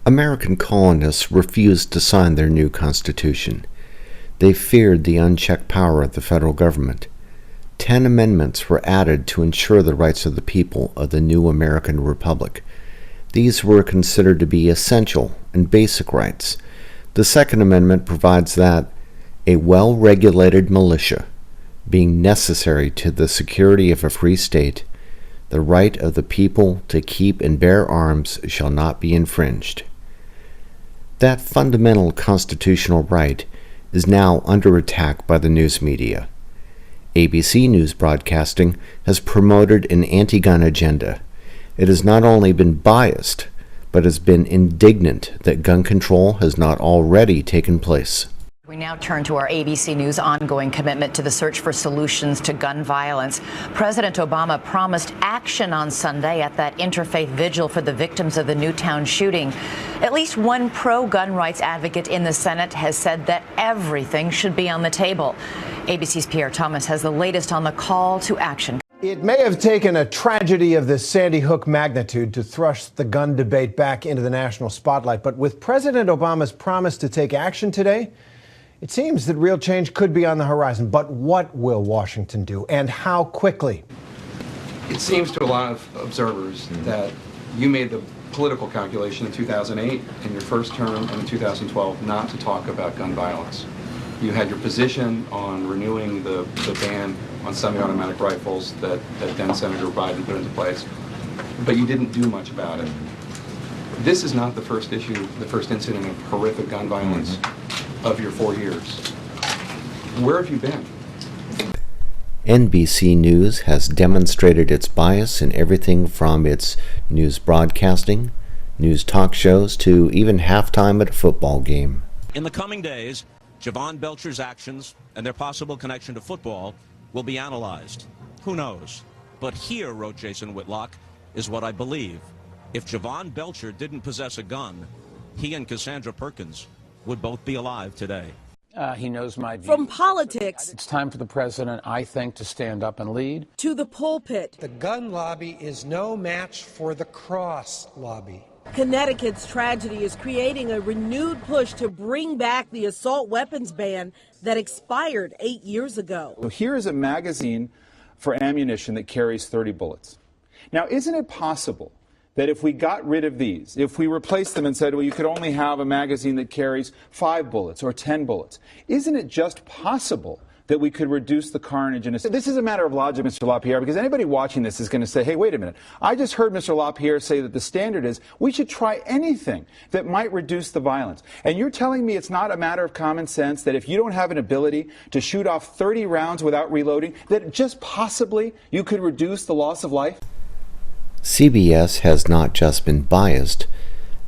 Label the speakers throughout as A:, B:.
A: American colonists refused to sign their new Constitution. They feared the unchecked power of the federal government. 10 amendments were added to ensure the rights of the people of the new American Republic. These were considered to be essential and basic rights. The Second Amendment provides that a well-regulated militia, being necessary to the security of a free state, the right of the people to keep and bear arms shall not be infringed. That fundamental constitutional right is now under attack by the news media. ABC News Broadcasting has promoted an anti-gun agenda. It has not only been biased, but has been indignant that gun control has not already taken place.
B: We now turn to our ABC News ongoing commitment to the search for solutions to gun violence. President Obama promised action on Sunday at that interfaith vigil for the victims of the Newtown shooting. At least one pro-gun rights advocate in the Senate has said that everything should be on the table. ABC's Pierre Thomas has the latest on the call to action.
C: It may have taken a tragedy of the Sandy Hook magnitude to thrust the gun debate back into the national spotlight, but with President Obama's promise to take action today, it seems that real change could be on the horizon. But what will Washington do, and how quickly?
D: It seems to a lot of observers that you made the political calculation in 2008 in your first term and in 2012 not to talk about gun violence. You had your position on renewing the ban on semi-automatic rifles that then Senator Biden put into place, but you didn't do much about it. This is not the first issue, the first incident of horrific gun violence of your 4 years. Where have you been?
A: NBC News has demonstrated its bias in everything from its news broadcasting, news talk shows, to even halftime at a football game.
E: In the coming days, Javon Belcher's actions and their possible connection to football will be analyzed. Who knows? But here, wrote Jason Whitlock, is what I believe. If Javon Belcher didn't possess a gun, he and Cassandra Perkins would both be alive today.
F: He knows my views.
G: From politics,
F: It's time for the president, I think, to stand up and lead.
G: to the pulpit,
H: The gun lobby is no match for the cross lobby.
G: Connecticut's tragedy is creating a renewed push to bring back the assault weapons ban that expired 8 years ago.
I: So here is a magazine for ammunition that carries 30 bullets. Now, isn't it possible that if we got rid of these, if we replaced them and said, well, you could only have a magazine that carries 5 bullets or 10 bullets, isn't it just possible that we could reduce the carnage? This is a matter of logic, Mr. LaPierre, because anybody watching this is going to say, hey, wait a minute. I just heard Mr. LaPierre say that the standard is we should try anything that might reduce the violence. And you're telling me it's not a matter of common sense that if you don't have an ability to shoot off 30 rounds without reloading, that just possibly you could reduce the loss of life?
A: CBS has not just been biased,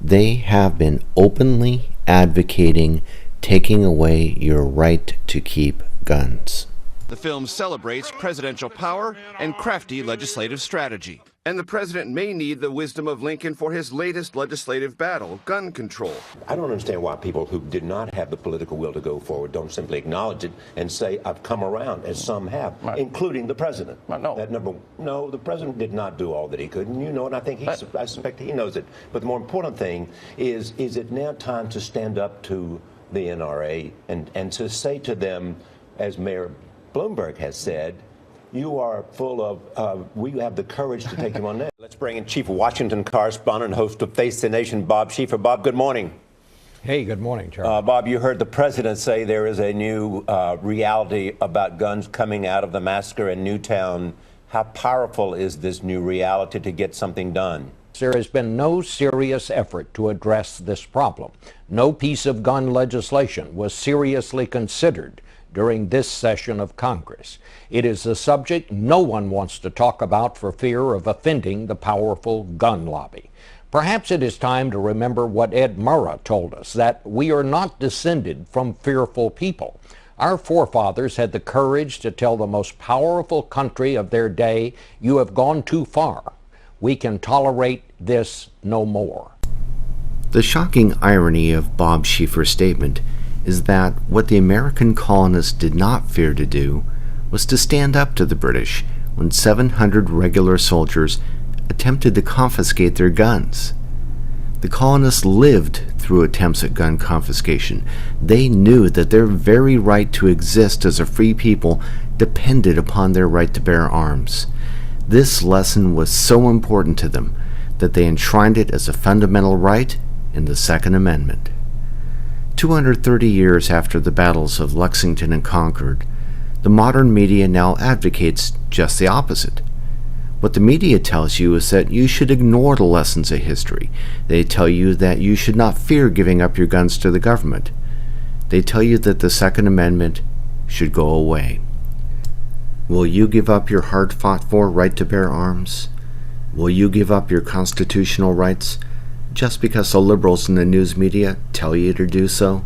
A: they have been openly advocating taking away your right to keep guns.
J: The film celebrates presidential power and crafty legislative strategy. And the president may need the wisdom of Lincoln for his latest legislative battle, gun control.
K: I don't understand why people who did not have the political will to go forward don't simply acknowledge it and say, I've come around, as some have, including the president. No, the president did not do all that he could, and you know it, and I think I suspect he knows it. But the more important thing is it now time to stand up to the NRA and to say to them, as Mayor Bloomberg has said, you are full of, we have the courage to take him on that. Let's bring in Chief Washington correspondent, host of Face the Nation, Bob Schieffer. Bob, good morning.
C: Hey, good morning, Charles.
K: Bob, you heard the president say there is a new reality about guns coming out of the massacre in Newtown. How powerful is this new reality to get something done?
L: There has been no serious effort to address this problem. No piece of gun legislation was seriously considered during this session of Congress. It is a subject no one wants to talk about for fear of offending the powerful gun lobby. Perhaps it is time to remember what Ed Murrah told us, that we are not descended from fearful people. Our forefathers had the courage to tell the most powerful country of their day, you have gone too far. We can tolerate this no more.
A: The shocking irony of Bob Schieffer's statement is that what the American colonists did not fear to do was to stand up to the British when 700 regular soldiers attempted to confiscate their guns. The colonists lived through attempts at gun confiscation. They knew that their very right to exist as a free people depended upon their right to bear arms. This lesson was so important to them that they enshrined it as a fundamental right in the Second Amendment. 230 years after the battles of Lexington and Concord, the modern media now advocates just the opposite. What the media tells you is that you should ignore the lessons of history. They tell you that you should not fear giving up your guns to the government. They tell you that the Second Amendment should go away. Will you give up your hard-fought-for right to bear arms? Will you give up your constitutional rights just because the liberals in the news media tell you to do so?